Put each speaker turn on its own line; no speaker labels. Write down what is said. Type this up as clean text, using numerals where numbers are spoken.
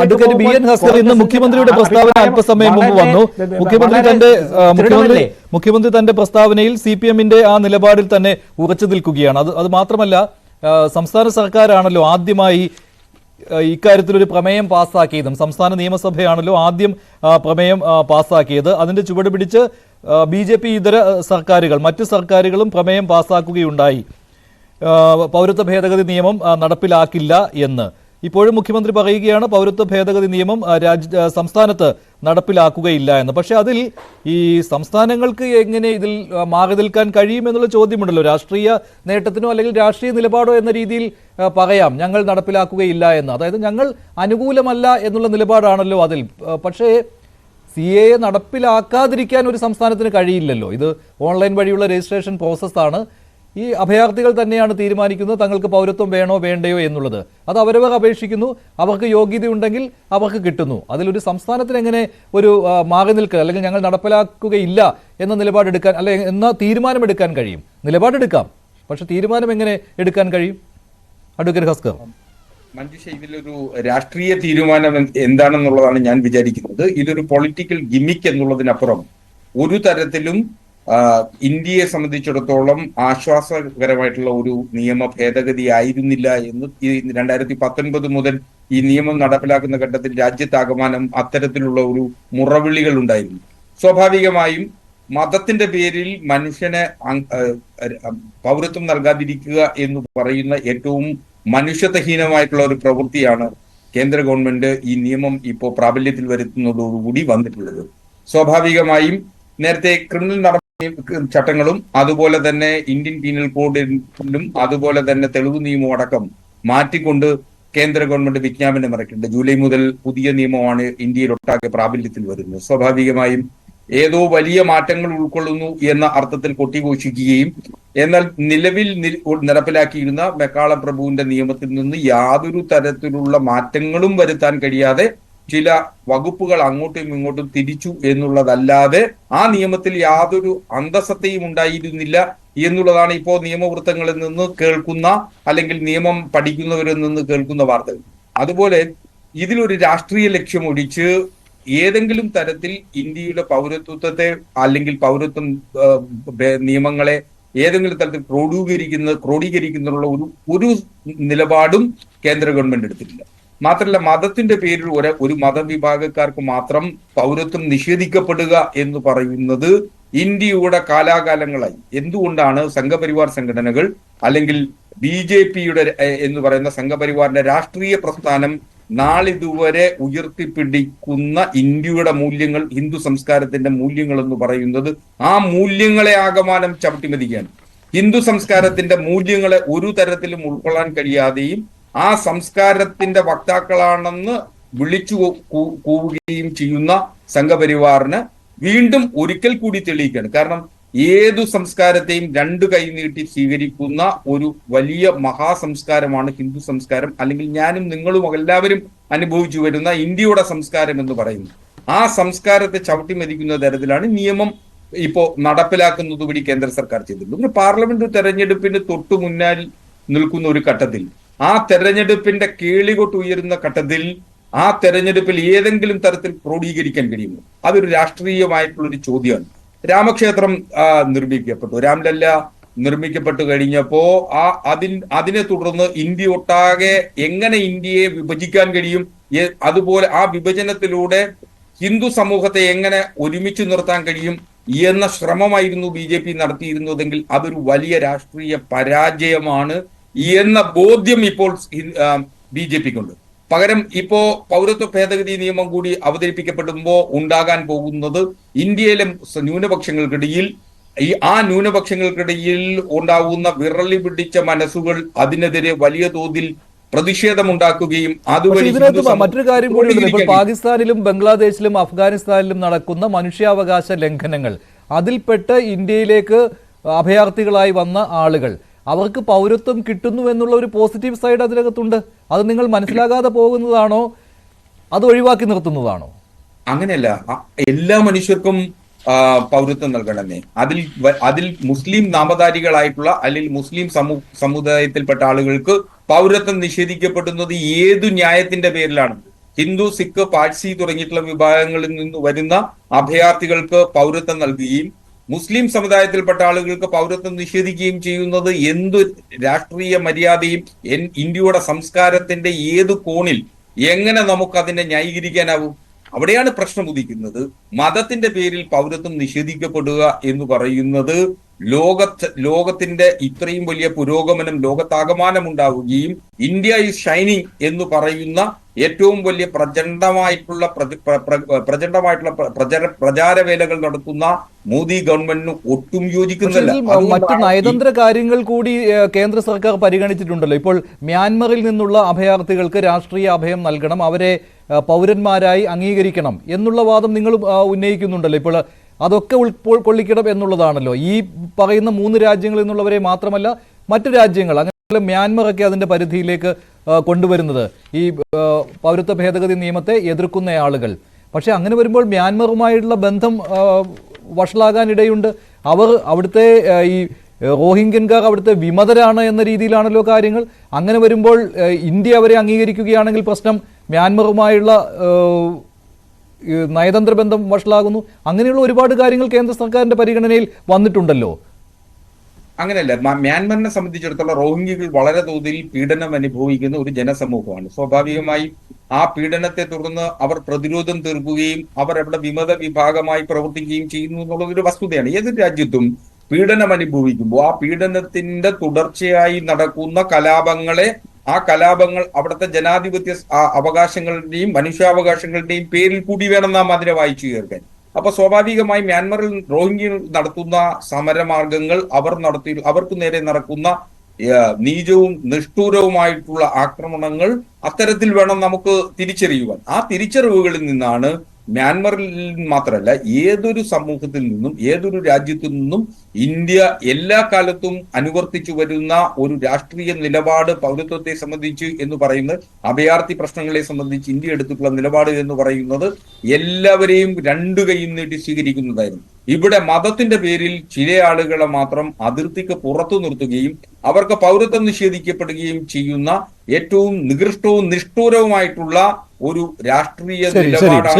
Advocate B N Haskar ഇന്ന് മുഖ്യമന്ത്രിയുടെ പ്രസ്താവന അല്പസമയം മുമ്പ് വന്നു. മുഖ്യമന്ത്രി തന്റെ പ്രസ്താവനയിൽ CPM-ന്റെ ആ നിലപാടിൽ തന്നെ ഉറച്ചു നിൽക്കുകയാണ്. അത് മാത്രമല്ല, സംസ്ഥാന സർക്കാരാണല്ലോ ആദ്യമായി ഇക്കാര്യത്തിലൊരു പ്രമേയം പാസ്സാക്കിയതും. സംസ്ഥാന നിയമസഭയാണല്ലോ ആദ്യം പ്രമേയം പാസ്സാക്കിയത്. അതിന്റെ ചുവട് പിടിച്ച് BJP ഇതര സർക്കാരുകൾ, മറ്റു സർക്കാരുകളും പ്രമേയം പാസ്സാക്കുകയുണ്ടായി. പൗരത്വ ഭേദഗതി നിയമം നടപ്പിലാക്കില്ല എന്ന്. ഇപ്പോഴും മുഖ്യമന്ത്രി പറയുകയാണ് പൗരത്വ ഭേദഗതി നിയമം സംസ്ഥാനത്ത് നടപ്പിലാക്കുകയില്ല എന്ന്. പക്ഷെ അതിൽ ഈ സംസ്ഥാനങ്ങൾക്ക് എങ്ങനെ ഇതിൽ മാറി നിൽക്കാൻ കഴിയുമെന്നുള്ള ചോദ്യമുണ്ടല്ലോ. രാഷ്ട്രീയ നേട്ടത്തിനോ അല്ലെങ്കിൽ രാഷ്ട്രീയ നിലപാടോ എന്ന രീതിയിൽ പറയാം ഞങ്ങൾ നടപ്പിലാക്കുകയില്ല എന്ന്. അതായത് ഞങ്ങൾ അനുകൂലമല്ല എന്നുള്ള നിലപാടാണല്ലോ അതിൽ. പക്ഷേ CAA നടപ്പിലാക്കാതിരിക്കാൻ ഒരു സംസ്ഥാനത്തിന് കഴിയില്ലല്ലോ. ഇത് ഓൺലൈൻ വഴിയുള്ള രജിസ്ട്രേഷൻ പ്രോസസ്സാണ്. ഈ അഭയാർത്ഥികൾ തന്നെയാണ് തീരുമാനിക്കുന്നത് തങ്ങൾക്ക് പൗരത്വം വേണോ വേണ്ടയോ എന്നുള്ളത്. അത് അവരവർ അപേക്ഷിക്കുന്നു, അവർക്ക് യോഗ്യതയുണ്ടെങ്കിൽ അവർക്ക് കിട്ടുന്നു. അതിലൊരു സംസ്ഥാനത്തിന് എങ്ങനെ ഒരു മാറി നിൽക്കുക അല്ലെങ്കിൽ ഞങ്ങൾ നടപ്പിലാക്കുകയില്ല എന്ന നിലപാടെടുക്കാൻ അല്ലെങ്കിൽ എന്ന തീരുമാനമെടുക്കാൻ കഴിയും? നിലപാടെടുക്കാം, പക്ഷെ തീരുമാനം എങ്ങനെ എടുക്കാൻ കഴിയും? അഡ്വക്കേറ്റ് ഹസ്കർ.
മഞ്ജുഷ, ഇതിലൊരു രാഷ്ട്രീയ തീരുമാനം എന്താണെന്നുള്ളതാണ് ഞാൻ വിചാരിക്കുന്നത്. ഇതൊരു പൊളിറ്റിക്കൽ ഗിമിക്ക് എന്നുള്ളതിനപ്പുറം ഒരു തരത്തിലും ഇന്ത്യയെ സംബന്ധിച്ചിടത്തോളം ആശ്വാസകരമായിട്ടുള്ള ഒരു നിയമ ഭേദഗതി ആയിരുന്നില്ല എന്ന് 2019 മുതൽ ഈ നിയമം നടപ്പിലാക്കുന്ന ഘട്ടത്തിൽ രാജ്യത്താകമാനം അത്തരത്തിലുള്ള ഒരു മുറവിളികൾ ഉണ്ടായിരുന്നു. സ്വാഭാവികമായും മതത്തിന്റെ പേരിൽ മനുഷ്യനെ പൗരത്വം നൽകാതിരിക്കുക എന്ന് പറയുന്ന ഏറ്റവും മനുഷ്യത്വഹീനമായിട്ടുള്ള ഒരു പ്രവൃത്തിയാണ് കേന്ദ്ര ഗവൺമെന്റ് ഈ നിയമം ഇപ്പോൾ പ്രാബല്യത്തിൽ വരുത്തുന്നതോടുകൂടി വന്നിട്ടുള്ളത്. സ്വാഭാവികമായും നേരത്തെ ക്രിമിനൽ ചട്ടങ്ങളും അതുപോലെ തന്നെ ഇന്ത്യൻ പീനൽ കോഡിലും അതുപോലെ തന്നെ തെളിവ് നിയമവും അടക്കം മാറ്റിക്കൊണ്ട് കേന്ദ്ര ഗവൺമെന്റ് വിജ്ഞാപനം ഇറക്കിയിട്ടുണ്ട്. ജൂലൈ മുതൽ പുതിയ നിയമമാണ് ഇന്ത്യയിലൊട്ടാകെ പ്രാബല്യത്തിൽ വരുന്നത്. സ്വാഭാവികമായും ഏതോ വലിയ മാറ്റങ്ങൾ ഉൾക്കൊള്ളുന്നു എന്ന അർത്ഥത്തിൽ കൊട്ടിഘോഷിക്കുകയും എന്നാൽ നിലവിൽ നടപ്പിലാക്കിയിരുന്ന മെക്കാള പ്രഭുവിന്റെ നിയമത്തിൽ നിന്ന് യാതൊരു തരത്തിലുള്ള മാറ്റങ്ങളും വരുത്താൻ കഴിയാതെ ചില വകുപ്പുകൾ അങ്ങോട്ടും ഇങ്ങോട്ടും തിരിച്ചു എന്നുള്ളതല്ലാതെ ആ നിയമത്തിൽ യാതൊരു അന്തസത്തയും ഉണ്ടായിരുന്നില്ല എന്നുള്ളതാണ് ഇപ്പോൾ നിയമവൃത്തങ്ങളിൽ നിന്ന് കേൾക്കുന്ന അല്ലെങ്കിൽ നിയമം പഠിക്കുന്നവരിൽ നിന്ന് കേൾക്കുന്ന വാർത്തകൾ. അതുപോലെ ഇതിലൊരു രാഷ്ട്രീയ ലക്ഷ്യം ഒഴിച്ച് ഏതെങ്കിലും തരത്തിൽ ഇന്ത്യയുടെ പൗരത്വത്തെ അല്ലെങ്കിൽ പൗരത്വം നിയമങ്ങളെ ഏതെങ്കിലും തരത്തിൽ ക്രോഡീകരിക്കുന്നതിനുള്ള ഒരു നിലപാടും കേന്ദ്ര ഗവൺമെന്റ് എടുത്തിട്ടില്ല. മാത്രമല്ല, മതത്തിന്റെ പേരിൽ ഒരു മതവിഭാഗക്കാർക്ക് മാത്രം പൗരത്വം നിഷേധിക്കപ്പെടുക എന്ന് പറയുന്നത് ഇന്ത്യയുടെ കാലാകാലങ്ങളായി എന്തുകൊണ്ടാണ് സംഘപരിവാർ സംഘടനകൾ അല്ലെങ്കിൽ BJPയുടെ എന്ന് പറയുന്ന സംഘപരിവാറിന്റെ രാഷ്ട്രീയ പ്രസ്ഥാനം നാളിതുവരെ ഉയർത്തിപ്പിടിക്കുന്ന ഇന്ത്യയുടെ മൂല്യങ്ങൾ, ഹിന്ദു സംസ്കാരത്തിന്റെ മൂല്യങ്ങൾ എന്ന് പറയുന്നത് ആ മൂല്യങ്ങളെ ആകമാനം ചവിട്ടിമതിക്കുകയാണ്. ഹിന്ദു സംസ്കാരത്തിന്റെ മൂല്യങ്ങളെ ഒരു തരത്തിലും ഉൾക്കൊള്ളാൻ കഴിയാതെയും ആ സംസ്കാരത്തിന്റെ വക്താക്കളാണെന്ന് വിളിച്ചു കൂവുകയും ചെയ്യുന്ന സംഘപരിവാറിന് വീണ്ടും ഒരിക്കൽ കൂടി തെളിയിക്കുകയാണ്. കാരണം ഏതു സംസ്കാരത്തെയും രണ്ടു കൈ നീട്ടി സ്വീകരിക്കുന്ന ഒരു വലിയ മഹാസംസ്കാരമാണ് ഹിന്ദു സംസ്കാരം, അല്ലെങ്കിൽ ഞാനും നിങ്ങളും എല്ലാവരും അനുഭവിച്ചു വരുന്ന ഇന്ത്യയുടെ സംസ്കാരം എന്ന് പറയുന്നത്. ആ സംസ്കാരത്തെ ചവിട്ടിമതിക്കുന്ന തരത്തിലാണ് നിയമം ഇപ്പോ നടപ്പിലാക്കുന്നത് വഴി കേന്ദ്ര സർക്കാർ ചെയ്തിട്ടുണ്ട്. പിന്നെ പാർലമെന്റ് തെരഞ്ഞെടുപ്പിന് തൊട്ടു മുന്നിൽ നിൽക്കുന്ന ഒരു ഘട്ടത്തിൽ ആ തെരഞ്ഞെടുപ്പിന്റെ കേളികൊട്ട് ഉയരുന്ന ഘട്ടത്തിൽ ആ തെരഞ്ഞെടുപ്പിൽ ഏതെങ്കിലും തരത്തിൽ ക്രോഡീകരിക്കാൻ കഴിയുമോ? അതൊരു രാഷ്ട്രീയമായിട്ടുള്ളൊരു ചോദ്യമാണ്. രാമക്ഷേത്രം നിർമ്മിക്കപ്പെട്ടു, രാംലല്ല നിർമ്മിക്കപ്പെട്ടു കഴിഞ്ഞപ്പോ അതിനെ തുടർന്ന് ഇന്ത്യ ഒട്ടാകെ എങ്ങനെ ഇന്ത്യയെ വിഭജിക്കാൻ കഴിയും, അതുപോലെ ആ വിഭജനത്തിലൂടെ ഹിന്ദു സമൂഹത്തെ എങ്ങനെ ഒരുമിച്ച് നിർത്താൻ കഴിയും എന്ന ശ്രമമായിരുന്നു BJP നടത്തിയിരുന്നതെങ്കിൽ അതൊരു വലിയ രാഷ്ട്രീയ പരാജയമാണ് എന്ന ബോധ്യം ഇപ്പോൾ BJPക്കുണ്ട്. പകരം ഇപ്പോ പൗരത്വ ഭേദഗതി നിയമം കൂടി അവതരിപ്പിക്കപ്പെടുമ്പോൾ ഉണ്ടാകാൻ പോകുന്നത് ഇന്ത്യയിലെ ന്യൂനപക്ഷങ്ങൾക്കിടയിൽ ആ ന്യൂനപക്ഷങ്ങൾക്കിടയിൽ ഉണ്ടാകുന്ന വിറളി പിടിച്ച മനസ്സുകൾ അതിനെതിരെ വലിയ തോതിൽ പ്രതിഷേധമുണ്ടാക്കുകയും അതുവഴി
മറ്റൊരു കാര്യം കൂടി, ഇപ്പോൾ പാകിസ്ഥാനിലും ബംഗ്ലാദേശിലും അഫ്ഗാനിസ്ഥാനിലും നടക്കുന്ന മനുഷ്യാവകാശ ലംഘനങ്ങൾ, അതിൽപ്പെട്ട് ഇന്ത്യയിലേക്ക് അഭയാർത്ഥികളായി വന്ന ആളുകൾ അവർക്ക് പൗരത്വം കിട്ടുന്നു എന്നുള്ള ഒരു പോസിറ്റീവ് സൈഡ് അതിനകത്തുണ്ട്. അത് നിങ്ങൾ മനസ്സിലാകാതെ പോകുന്നതാണോ, അത് ഒഴിവാക്കി നിർത്തുന്നതാണോ?
അങ്ങനെയല്ല, എല്ലാ മനുഷ്യർക്കും പൗരത്വം നൽകണമെന്നേ. അതിൽ മുസ്ലിം നാമധാരികളായിട്ടുള്ള അല്ലെങ്കിൽ മുസ്ലിം സമുദായത്തിൽപ്പെട്ട ആളുകൾക്ക് പൗരത്വം നിഷേധിക്കപ്പെടുന്നത് ഏതു ന്യായത്തിന്റെ പേരിലാണ്? ഹിന്ദു, സിഖ്, പാഴ്സി തുടങ്ങിയിട്ടുള്ള വിഭാഗങ്ങളിൽ നിന്ന് വരുന്ന അഭയാർത്ഥികൾക്ക് പൗരത്വം നൽകുകയും മുസ്ലിം സമുദായത്തിൽപ്പെട്ട ആളുകൾക്ക് പൗരത്വം നിഷേധിക്കുകയും ചെയ്യുന്നത് എന്തു രാഷ്ട്രീയ മര്യാദയും ഇന്ത്യയുടെ സംസ്കാരത്തിന്റെ ഏത് കോണിൽ എങ്ങനെ നമുക്ക് അതിനെ ന്യായീകരിക്കാനാവും? അവിടെയാണ് പ്രശ്നം ഉദിക്കുന്നത്. മതത്തിന്റെ പേരിൽ പൗരത്വം നിഷേധിക്കപ്പെടുക എന്ന് പറയുന്നത് ലോകത്തിന്റെ ഇത്രയും വലിയ പുരോഗമനം ലോകത്താകമാനം ഉണ്ടാവുകയും ഇന്ത്യ ഈസ് ഷൈനിങ് എന്ന് പറയുന്ന ഏറ്റവും വലിയ പ്രചണ്ഡമായിട്ടുള്ള പ്രചാരവേലകൾ നടത്തുന്ന മോദി ഗവൺമെന്റിന് ഒട്ടും യോജിക്കുന്നില്ല.
മറ്റു നയതന്ത്ര കാര്യങ്ങൾ കൂടി കേന്ദ്ര സർക്കാർ പരിഗണിച്ചിട്ടുണ്ടല്ലോ. ഇപ്പോൾ മ്യാൻമറിൽ നിന്നുള്ള അഭയാർത്ഥികൾക്ക് രാഷ്ട്രീയ അഭയം നൽകണം, അവരെ പൗരന്മാരായി അംഗീകരിക്കണം എന്നുള്ള വാദം നിങ്ങൾ ഉന്നയിക്കുന്നുണ്ടല്ലോ. ഇപ്പോൾ അതൊക്കെ ഉൾക്കൊള്ളിക്കണം എന്നുള്ളതാണല്ലോ ഈ പറയുന്ന 3 രാജ്യങ്ങളിൽ നിന്നുള്ളവരെ മാത്രമല്ല മറ്റു രാജ്യങ്ങൾ, അങ്ങനെ മ്യാൻമറൊക്കെ അതിന്റെ പരിധിയിലേക്ക് കൊണ്ടുവരുന്നത് ഈ പൗരത്വ ഭേദഗതി നിയമത്തെ എതിർക്കുന്ന ആളുകൾ. പക്ഷെ അങ്ങനെ വരുമ്പോൾ മ്യാൻമറുമായിട്ടുള്ള ബന്ധം വഷളാകാനിടയുണ്ട്. അവിടുത്തെ ഈ റോഹിംഗ്യൻകാർ അവിടുത്തെ വിമതരാണ് എന്ന രീതിയിലാണല്ലോ കാര്യങ്ങൾ. അങ്ങനെ വരുമ്പോൾ ഇന്ത്യ അവരെ അംഗീകരിക്കുകയാണെങ്കിൽ പ്രശ്നം മ്യാൻമറുമായുള്ള നയതന്ത്ര ബന്ധം വഷളാകുന്നു. അങ്ങനെയുള്ള ഒരുപാട് കാര്യങ്ങൾ കേന്ദ്ര സർക്കാരിന്റെ പരിഗണനയിൽ വന്നിട്ടുണ്ടല്ലോ.
അങ്ങനെയല്ല, മ്യാൻമറിനെ സംബന്ധിച്ചിടത്തോളം റോഹിംഗ്യകൾ വളരെ തോതിൽ പീഡനം അനുഭവിക്കുന്ന ഒരു ജനസമൂഹമാണ്. സ്വാഭാവികമായി ആ പീഡനത്തെ തുടർന്ന് അവർ പ്രതിരോധം തീർക്കുകയും അവർ അവിടെ വിമത വിഭാഗമായി പ്രവർത്തിക്കുകയും ചെയ്യുന്നു എന്നുള്ളതൊരു വസ്തുതയാണ്. ഏതൊരു രാജ്യത്തും പീഡനം അനുഭവിക്കുമ്പോൾ ആ പീഡനത്തിന്റെ തുടർച്ചയായി നടക്കുന്ന കലാപങ്ങളെ ആ കലാപങ്ങൾ അവിടുത്തെ ജനാധിപത്യ അവകാശങ്ങളുടെയും മനുഷ്യാവകാശങ്ങളുടെയും പേരിൽ കൂടി വേണം നാം അതിനെ വായിച്ചു ചേർക്കാൻ. അപ്പൊ സ്വാഭാവികമായി മ്യാൻമറിൽ റോഹിംഗ്യകൾ നടത്തുന്ന സമരമാർഗങ്ങൾ അവർക്ക് നേരെ നടക്കുന്ന നീചവും നിഷ്ഠൂരവുമായിട്ടുള്ള ആക്രമണങ്ങൾ അത്തരത്തിൽ വേണം നമുക്ക് തിരിച്ചറിയുവാൻ. ആ തിരിച്ചറിവുകളിൽ നിന്നാണ് മ്യാൻമറിൽ മാത്രമല്ല ഏതൊരു സമൂഹത്തിൽ നിന്നും ഏതൊരു രാജ്യത്തു നിന്നും ഇന്ത്യ എല്ലാ കാലത്തും അനുവർത്തിച്ചു വരുന്ന ഒരു രാഷ്ട്രീയ നിലപാട് പൗരത്വത്തെ സംബന്ധിച്ച് എന്ന് പറയുന്നത്, അഭയാർത്ഥി പ്രശ്നങ്ങളെ സംബന്ധിച്ച് ഇന്ത്യ എടുത്തിട്ടുള്ള നിലപാട് എന്ന് പറയുന്നത് എല്ലാവരെയും 2 കൈയും നീട്ടി സ്വീകരിക്കുന്നതായിരുന്നു. ഇവിടെ മതത്തിന്റെ പേരിൽ ചില ആളുകളെ മാത്രം അതിർത്തിക്ക് പുറത്തു നിർത്തുകയും അവർക്ക് പൗരത്വം നിഷേധിക്കപ്പെടുകയും ചെയ്യുന്ന ഏറ്റവും നികൃഷ്ടവും നിഷ്ഠൂരവുമായിട്ടുള്ള ഒരു രാഷ്ട്രീയ നിലപാടാണ്.